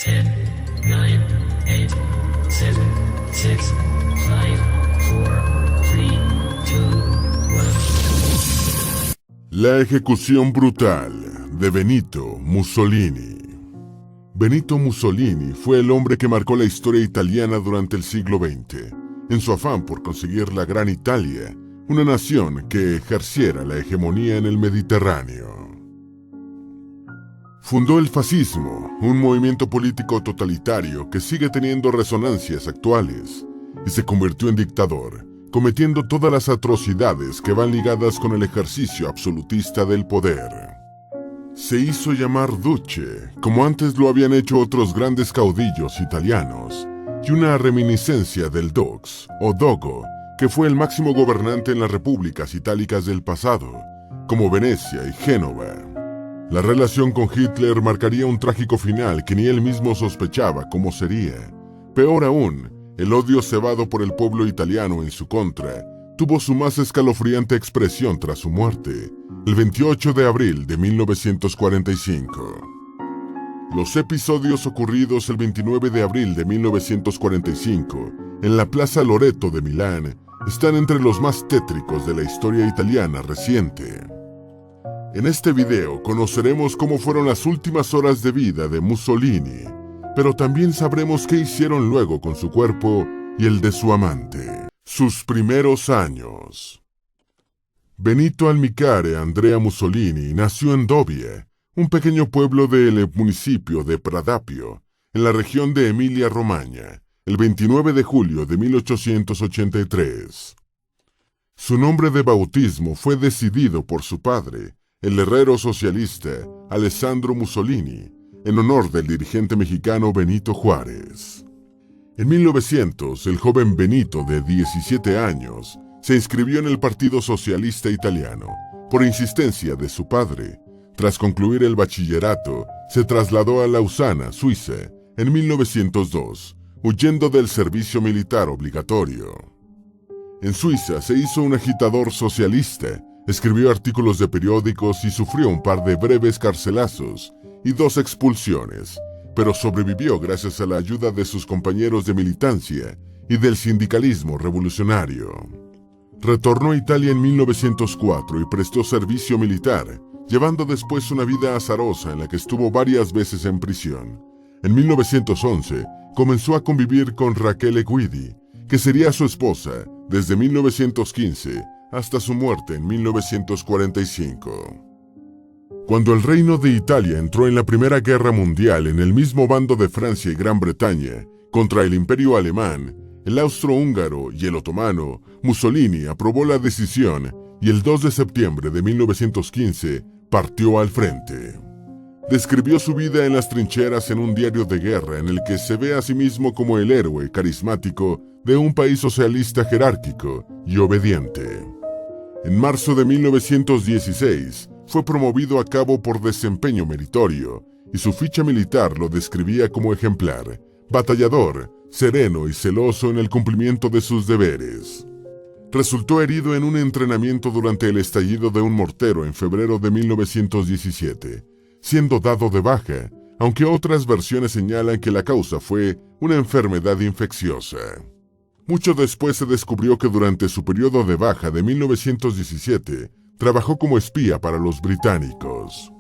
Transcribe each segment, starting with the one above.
10, 9, 8, 7, 6, 5, 4, 3, 2, 1. La ejecución brutal de Benito Mussolini. Benito Mussolini fue el hombre que marcó la historia italiana durante el siglo XX, en su afán por conseguir la Gran Italia, una nación que ejerciera la hegemonía en el Mediterráneo. Fundó el fascismo, un movimiento político totalitario que sigue teniendo resonancias actuales, y se convirtió en dictador, cometiendo todas las atrocidades que van ligadas con el ejercicio absolutista del poder. Se hizo llamar Duce, como antes lo habían hecho otros grandes caudillos italianos, y una reminiscencia del Dux, o Dogo, que fue el máximo gobernante en las repúblicas itálicas del pasado, como Venecia y Génova. La relación con Hitler marcaría un trágico final que ni él mismo sospechaba cómo sería. Peor aún, el odio cebado por el pueblo italiano en su contra tuvo su más escalofriante expresión tras su muerte, el 28 de abril de 1945. Los episodios ocurridos el 29 de abril de 1945 en la Plaza Loreto de Milán están entre los más tétricos de la historia italiana reciente. En este video conoceremos cómo fueron las últimas horas de vida de Mussolini, pero también sabremos qué hicieron luego con su cuerpo y el de su amante. Sus primeros años. Benito Almicare Andrea Mussolini nació en Dobie, un pequeño pueblo del municipio de Pradapio, en la región de Emilia-Romagna, el 29 de julio de 1883. Su nombre de bautismo fue decidido por su padre, el herrero socialista Alessandro Mussolini, en honor del dirigente mexicano Benito Juárez. En 1900, el joven Benito, de 17 años, se inscribió en el Partido Socialista Italiano, por insistencia de su padre. Tras concluir el bachillerato, se trasladó a Lausana, Suiza, en 1902, huyendo del servicio militar obligatorio. En Suiza se hizo un agitador socialista, escribió artículos de periódicos y sufrió un par de breves carcelazos y 2 expulsiones, pero sobrevivió gracias a la ayuda de sus compañeros de militancia y del sindicalismo revolucionario. Retornó a Italia en 1904 y prestó servicio militar, llevando después una vida azarosa en la que estuvo varias veces en prisión. En 1911 comenzó a convivir con Rachele Guidi, que sería su esposa desde 1915 hasta su muerte en 1945. Cuando el Reino de Italia entró en la Primera Guerra Mundial en el mismo bando de Francia y Gran Bretaña contra el Imperio Alemán, el austrohúngaro y el otomano, Mussolini aprobó la decisión y el 2 de septiembre de 1915 partió al frente. Describió su vida en las trincheras en un diario de guerra en el que se ve a sí mismo como el héroe carismático de un país socialista jerárquico y obediente. En marzo de 1916 fue promovido a cabo por desempeño meritorio y su ficha militar lo describía como ejemplar, batallador, sereno y celoso en el cumplimiento de sus deberes. Resultó herido en un entrenamiento durante el estallido de un mortero en febrero de 1917, siendo dado de baja, aunque otras versiones señalan que la causa fue una enfermedad infecciosa. Mucho después se descubrió que durante su periodo de baja de 1917 trabajó como espía para los británicos.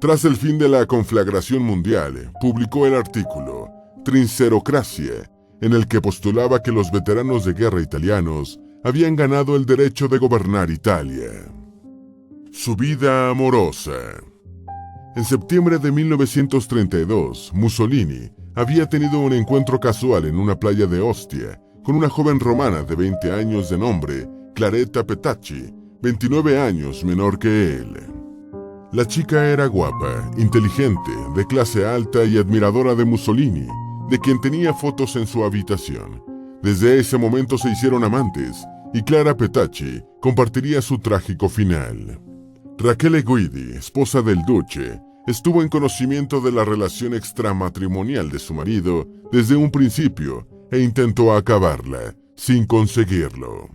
Tras el fin de la conflagración mundial, publicó el artículo Trincerocracia, en el que postulaba que los veteranos de guerra italianos habían ganado el derecho de gobernar Italia. Su vida amorosa. En septiembre de 1932, Mussolini había tenido un encuentro casual en una playa de Ostia con una joven romana de 20 años de nombre Claretta Petacci, 29 años menor que él. La chica era guapa, inteligente, de clase alta y admiradora de Mussolini, de quien tenía fotos en su habitación. Desde ese momento se hicieron amantes y Clara Petacci compartiría su trágico final. Rachele Guidi, esposa del duce, estuvo en conocimiento de la relación extramatrimonial de su marido desde un principio e intentó acabarla, sin conseguirlo.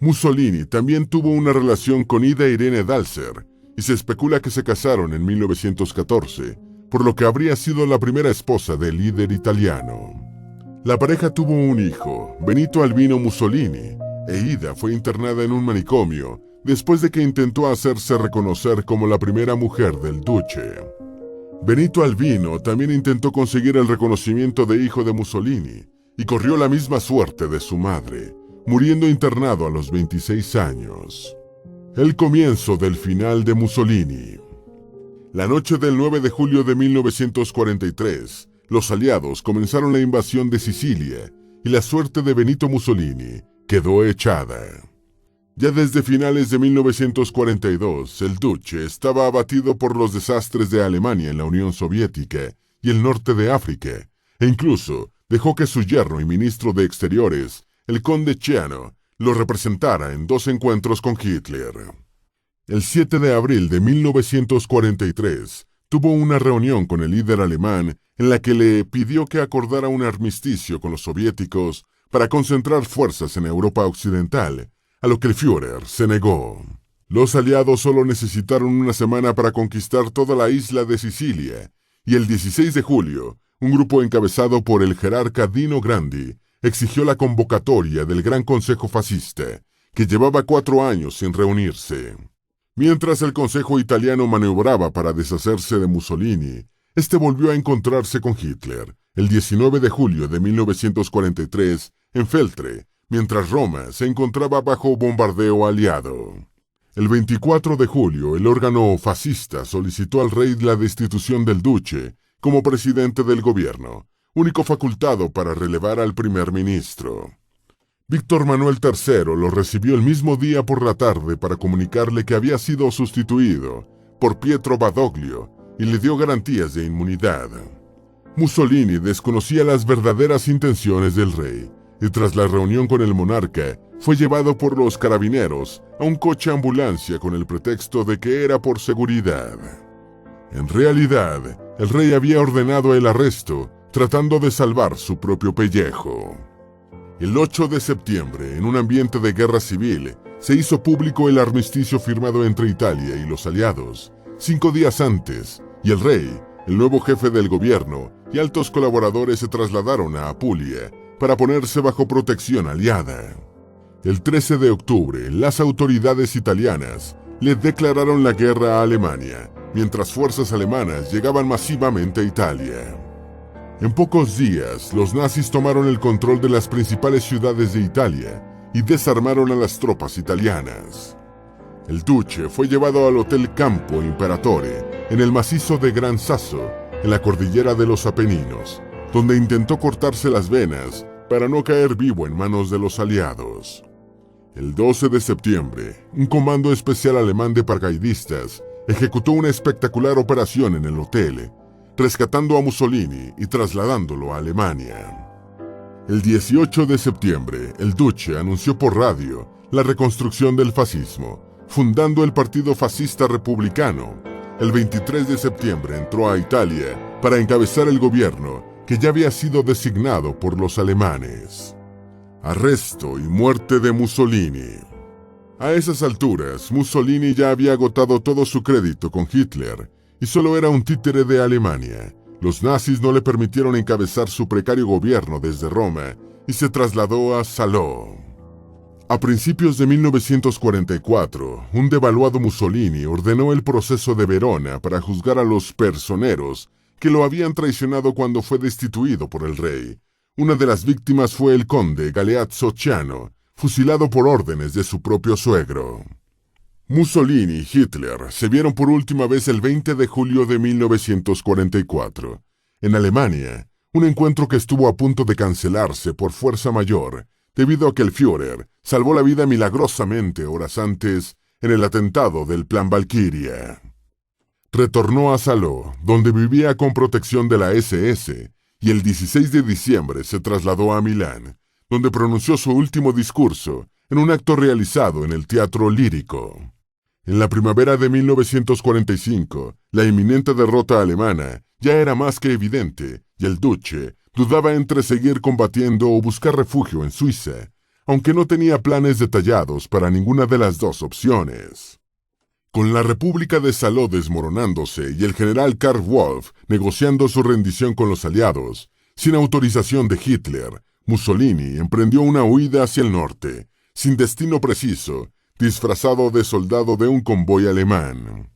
Mussolini también tuvo una relación con Ida Irene Dalser y se especula que se casaron en 1914, por lo que habría sido la primera esposa del líder italiano. La pareja tuvo un hijo, Benito Albino Mussolini, e Ida fue internada en un manicomio después de que intentó hacerse reconocer como la primera mujer del duce. Benito Albino también intentó conseguir el reconocimiento de hijo de Mussolini y corrió la misma suerte de su madre, muriendo internado a los 26 años. El comienzo del final de Mussolini. La noche del 9 de julio de 1943, los aliados comenzaron la invasión de Sicilia y la suerte de Benito Mussolini quedó echada. Ya desde finales de 1942, el duce estaba abatido por los desastres de Alemania en la Unión Soviética y el norte de África, e incluso dejó que su yerno y ministro de Exteriores, el conde Ciano, lo representara en 2 encuentros con Hitler. El 7 de abril de 1943, tuvo una reunión con el líder alemán en la que le pidió que acordara un armisticio con los soviéticos para concentrar fuerzas en Europa Occidental, a lo que el Führer se negó. Los aliados solo necesitaron una semana para conquistar toda la isla de Sicilia, y el 16 de julio, un grupo encabezado por el jerarca Dino Grandi exigió la convocatoria del Gran Consejo Fascista, que llevaba 4 años sin reunirse. Mientras el Consejo italiano maniobraba para deshacerse de Mussolini, este volvió a encontrarse con Hitler el 19 de julio de 1943 en Feltre, mientras Roma se encontraba bajo bombardeo aliado. El 24 de julio, el órgano fascista solicitó al rey la destitución del duce como presidente del gobierno, único facultado para relevar al primer ministro. Víctor Manuel III lo recibió el mismo día por la tarde para comunicarle que había sido sustituido por Pietro Badoglio y le dio garantías de inmunidad. Mussolini desconocía las verdaderas intenciones del rey, y tras la reunión con el monarca, fue llevado por los carabineros a un coche ambulancia con el pretexto de que era por seguridad. En realidad, el rey había ordenado el arresto, tratando de salvar su propio pellejo. El 8 de septiembre, en un ambiente de guerra civil, se hizo público el armisticio firmado entre Italia y los aliados, 5 días antes, y el rey, el nuevo jefe del gobierno y altos colaboradores se trasladaron a Apulia para ponerse bajo protección aliada. El 13 de octubre, las autoridades italianas le declararon la guerra a Alemania, mientras fuerzas alemanas llegaban masivamente a Italia. En pocos días, los nazis tomaron el control de las principales ciudades de Italia y desarmaron a las tropas italianas. El duce fue llevado al Hotel Campo Imperatore, en el macizo de Gran Sasso, en la cordillera de los Apeninos, donde intentó cortarse las venas para no caer vivo en manos de los aliados. El 12 de septiembre, un comando especial alemán de paracaidistas ejecutó una espectacular operación en el hotel, rescatando a Mussolini y trasladándolo a Alemania. El 18 de septiembre, el duce anunció por radio la reconstrucción del fascismo, fundando el Partido Fascista Republicano. El 23 de septiembre entró a Italia para encabezar el gobierno que ya había sido designado por los alemanes. Arresto y muerte de Mussolini. A esas alturas, Mussolini ya había agotado todo su crédito con Hitler y solo era un títere de Alemania. Los nazis no le permitieron encabezar su precario gobierno desde Roma y se trasladó a Salò. A principios de 1944, un devaluado Mussolini ordenó el proceso de Verona para juzgar a los personeros que lo habían traicionado cuando fue destituido por el rey. Una de las víctimas fue el conde Galeazzo Ciano, fusilado por órdenes de su propio suegro. Mussolini y Hitler se vieron por última vez el 20 de julio de 1944. En Alemania, un encuentro que estuvo a punto de cancelarse por fuerza mayor, debido a que el Führer salvó la vida milagrosamente horas antes en el atentado del Plan Valquiria. Retornó a Salò, donde vivía con protección de la SS, y el 16 de diciembre se trasladó a Milán, donde pronunció su último discurso en un acto realizado en el Teatro Lírico. En la primavera de 1945, la inminente derrota alemana ya era más que evidente, y el duce dudaba entre seguir combatiendo o buscar refugio en Suiza, aunque no tenía planes detallados para ninguna de las dos opciones. Con la República de Saló desmoronándose y el general Karl Wolff negociando su rendición con los aliados, sin autorización de Hitler, Mussolini emprendió una huida hacia el norte, sin destino preciso, disfrazado de soldado de un convoy alemán.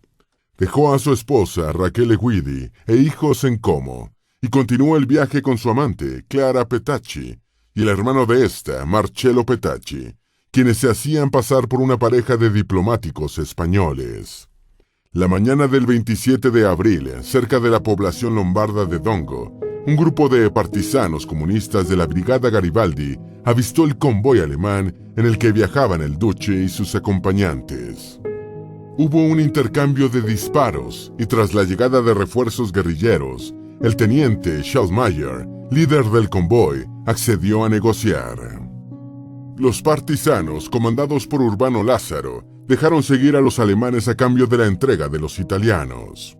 Dejó a su esposa Rachele Guidi e hijos en Como, y continuó el viaje con su amante, Clara Petacci, y el hermano de esta, Marcello Petacci, quienes se hacían pasar por una pareja de diplomáticos españoles. La mañana del 27 de abril, cerca de la población lombarda de Dongo, un grupo de partisanos comunistas de la Brigada Garibaldi avistó el convoy alemán en el que viajaban el duque y sus acompañantes. Hubo un intercambio de disparos y tras la llegada de refuerzos guerrilleros, el teniente Schallmayer, líder del convoy, accedió a negociar. Los partisanos, comandados por Urbano Lázaro, dejaron seguir a los alemanes a cambio de la entrega de los italianos.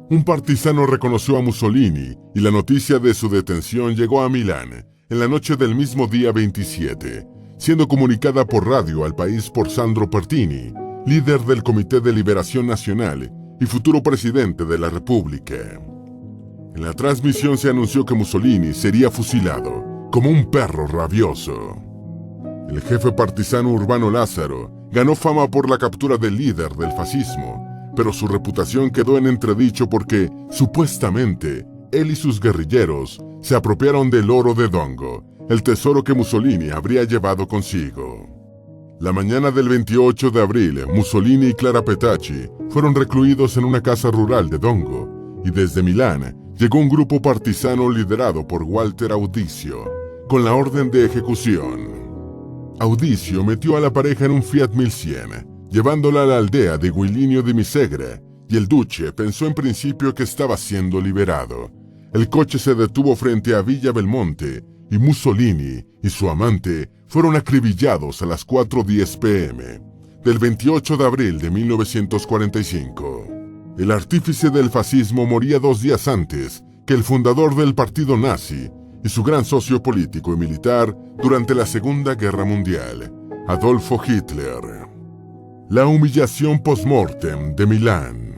Un partisano reconoció a Mussolini y la noticia de su detención llegó a Milán en la noche del mismo día 27, siendo comunicada por radio al país por Sandro Pertini, líder del Comité de Liberación Nacional y futuro presidente de la República. En la transmisión se anunció que Mussolini sería fusilado, como un perro rabioso. El jefe partisano Urbano Lázaro ganó fama por la captura del líder del fascismo, pero su reputación quedó en entredicho porque, supuestamente, él y sus guerrilleros se apropiaron del oro de Dongo, el tesoro que Mussolini habría llevado consigo. La mañana del 28 de abril, Mussolini y Clara Petacci fueron recluidos en una casa rural de Dongo, y desde Milán llegó un grupo partisano liderado por Walter Audicio, con la orden de ejecución. Audicio metió a la pareja en un Fiat 1100, llevándola a la aldea de Guilinio di Misegre, y el duque pensó en principio que estaba siendo liberado. El coche se detuvo frente a Villa Belmonte, y Mussolini y su amante fueron acribillados a las 4:10 p.m. del 28 de abril de 1945. El artífice del fascismo moría 2 días antes que el fundador del partido nazi y su gran socio político y militar durante la Segunda Guerra Mundial, Adolfo Hitler. La humillación post-mortem de Milán.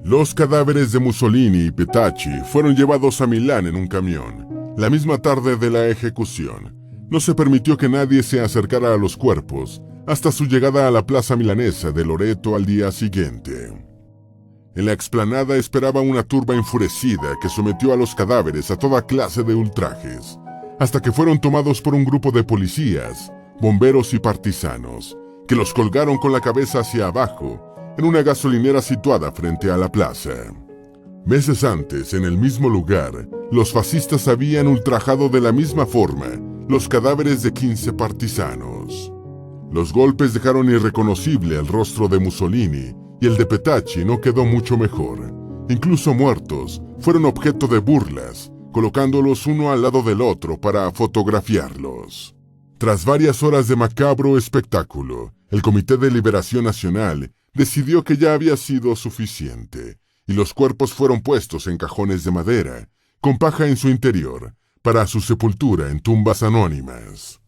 Los cadáveres de Mussolini y Petacci fueron llevados a Milán en un camión, la misma tarde de la ejecución. No se permitió que nadie se acercara a los cuerpos hasta su llegada a la plaza milanesa de Loreto al día siguiente. En la explanada esperaba una turba enfurecida que sometió a los cadáveres a toda clase de ultrajes, hasta que fueron tomados por un grupo de policías, bomberos y partisanos, que los colgaron con la cabeza hacia abajo en una gasolinera situada frente a la plaza. Meses antes, en el mismo lugar, los fascistas habían ultrajado de la misma forma los cadáveres de 15 partisanos. Los golpes dejaron irreconocible el rostro de Mussolini y el de Petacci no quedó mucho mejor. Incluso muertos fueron objeto de burlas, colocándolos uno al lado del otro para fotografiarlos. Tras varias horas de macabro espectáculo, el Comité de Liberación Nacional decidió que ya había sido suficiente, y los cuerpos fueron puestos en cajones de madera, con paja en su interior, para su sepultura en tumbas anónimas.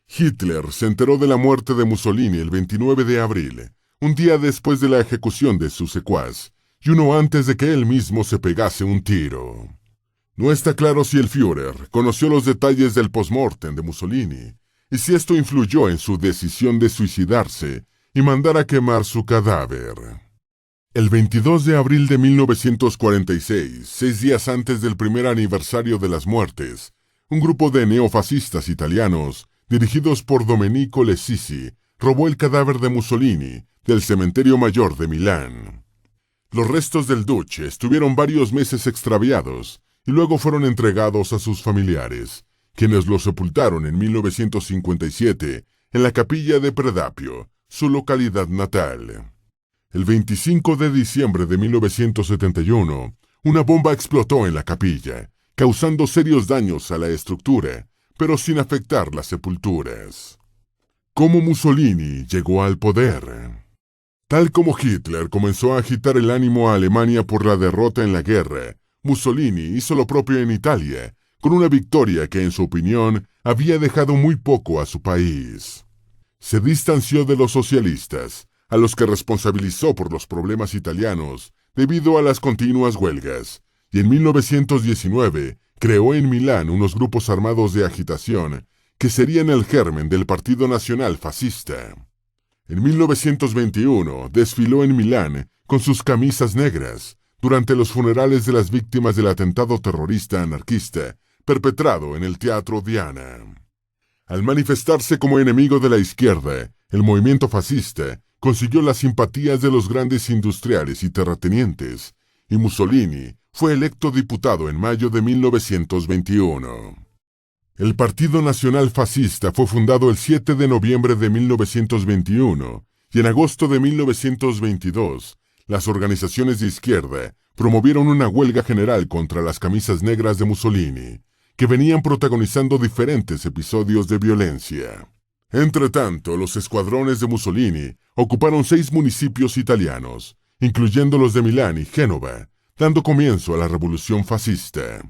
Hitler se enteró de la muerte de Mussolini el 29 de abril, un día después de la ejecución de su secuaz, y uno antes de que él mismo se pegase un tiro. No está claro si el Führer conoció los detalles del postmortem de Mussolini, y si esto influyó en su decisión de suicidarse y mandar a quemar su cadáver. El 22 de abril de 1946, 6 días antes del primer aniversario de las muertes, un grupo de neofascistas italianos, dirigidos por Domenico Lessisi, robó el cadáver de Mussolini del cementerio mayor de Milán. Los restos del duque estuvieron varios meses extraviados y luego fueron entregados a sus familiares, quienes los sepultaron en 1957 en la capilla de Predapio, su localidad natal. El 25 de diciembre de 1971, una bomba explotó en la capilla, causando serios daños a la estructura, pero sin afectar las sepulturas. ¿Cómo Mussolini llegó al poder? Tal como Hitler comenzó a agitar el ánimo a Alemania por la derrota en la guerra, Mussolini hizo lo propio en Italia, con una victoria que en su opinión había dejado muy poco a su país. Se distanció de los socialistas, a los que responsabilizó por los problemas italianos debido a las continuas huelgas, y en 1919 creó en Milán unos grupos armados de agitación que serían el germen del Partido Nacional Fascista. En 1921 desfiló en Milán con sus camisas negras durante los funerales de las víctimas del atentado terrorista anarquista perpetrado en el Teatro Diana. Al manifestarse como enemigo de la izquierda, el movimiento fascista consiguió las simpatías de los grandes industriales y terratenientes, y Mussolini fue electo diputado en mayo de 1921. El Partido Nacional Fascista fue fundado el 7 de noviembre de 1921 y en agosto de 1922 las organizaciones de izquierda promovieron una huelga general contra las camisas negras de Mussolini, que venían protagonizando diferentes episodios de violencia. Entretanto, los escuadrones de Mussolini ocuparon 6 municipios italianos, incluyendo los de Milán y Génova, dando comienzo a la Revolución Fascista.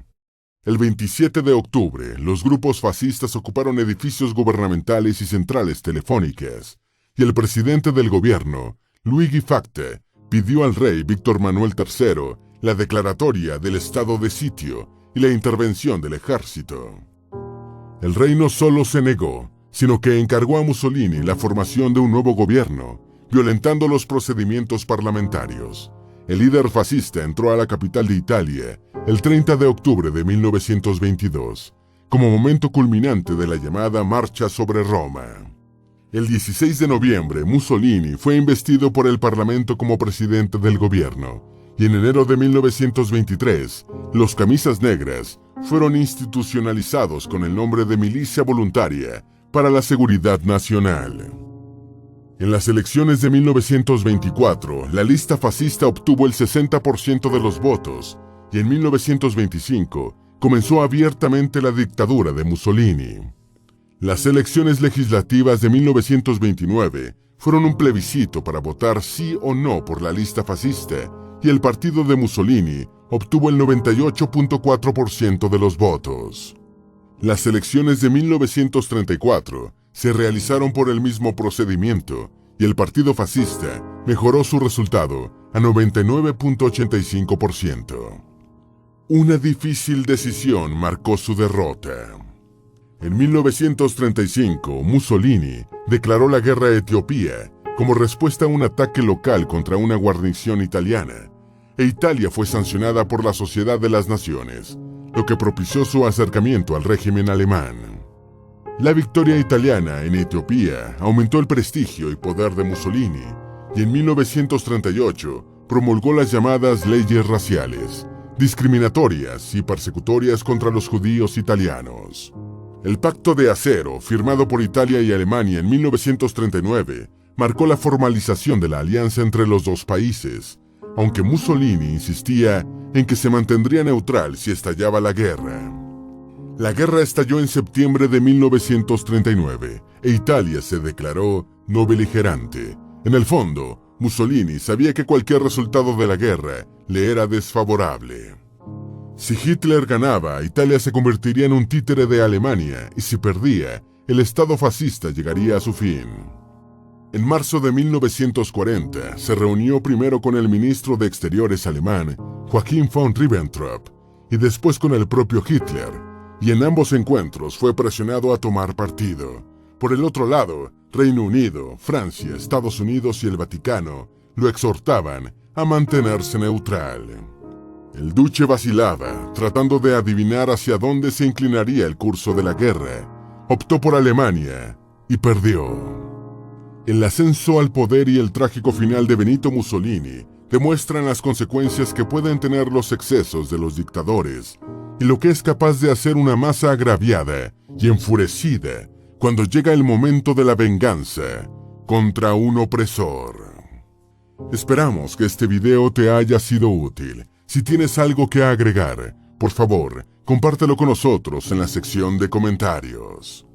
El 27 de octubre, los grupos fascistas ocuparon edificios gubernamentales y centrales telefónicas, y el presidente del gobierno, Luigi Facte, pidió al rey Víctor Manuel III la declaratoria del estado de sitio y la intervención del ejército. El rey no solo se negó, sino que encargó a Mussolini la formación de un nuevo gobierno, violentando los procedimientos parlamentarios. El líder fascista entró a la capital de Italia el 30 de octubre de 1922, como momento culminante de la llamada Marcha sobre Roma. El 16 de noviembre, Mussolini fue investido por el Parlamento como presidente del gobierno, y en enero de 1923, los camisas negras fueron institucionalizados con el nombre de Milicia Voluntaria para la Seguridad Nacional. En las elecciones de 1924, la lista fascista obtuvo el 60% de los votos, y en 1925 comenzó abiertamente la dictadura de Mussolini. Las elecciones legislativas de 1929 fueron un plebiscito para votar sí o no por la lista fascista, y el partido de Mussolini obtuvo el 98.4% de los votos. Las elecciones de 1934 se realizaron por el mismo procedimiento, y el partido fascista mejoró su resultado a 99.85%. Una difícil decisión marcó su derrota. En 1935, Mussolini declaró la guerra a Etiopía como respuesta a un ataque local contra una guarnición italiana, e Italia fue sancionada por la Sociedad de las Naciones, lo que propició su acercamiento al régimen alemán. La victoria italiana en Etiopía aumentó el prestigio y poder de Mussolini, y en 1938 promulgó las llamadas leyes raciales, discriminatorias y persecutorias contra los judíos italianos. El Pacto de Acero, firmado por Italia y Alemania en 1939, marcó la formalización de la alianza entre los dos países, aunque Mussolini insistía en que se mantendría neutral si estallaba la guerra. La guerra estalló en septiembre de 1939 e Italia se declaró no beligerante. En el fondo, Mussolini sabía que cualquier resultado de la guerra le era desfavorable. Si Hitler ganaba, Italia se convertiría en un títere de Alemania, y si perdía, el Estado fascista llegaría a su fin. En marzo de 1940, se reunió primero con el ministro de Exteriores alemán, Joachim von Ribbentrop, y después con el propio Hitler, y en ambos encuentros fue presionado a tomar partido. Por el otro lado, Reino Unido, Francia, Estados Unidos y el Vaticano lo exhortaban a mantenerse neutral. El duque vacilaba, tratando de adivinar hacia dónde se inclinaría el curso de la guerra. Optó por Alemania y perdió. El ascenso al poder y el trágico final de Benito Mussolini demuestran las consecuencias que pueden tener los excesos de los dictadores y lo que es capaz de hacer una masa agraviada y enfurecida cuando llega el momento de la venganza contra un opresor. Esperamos que este video te haya sido útil. Si tienes algo que agregar, por favor, compártelo con nosotros en la sección de comentarios.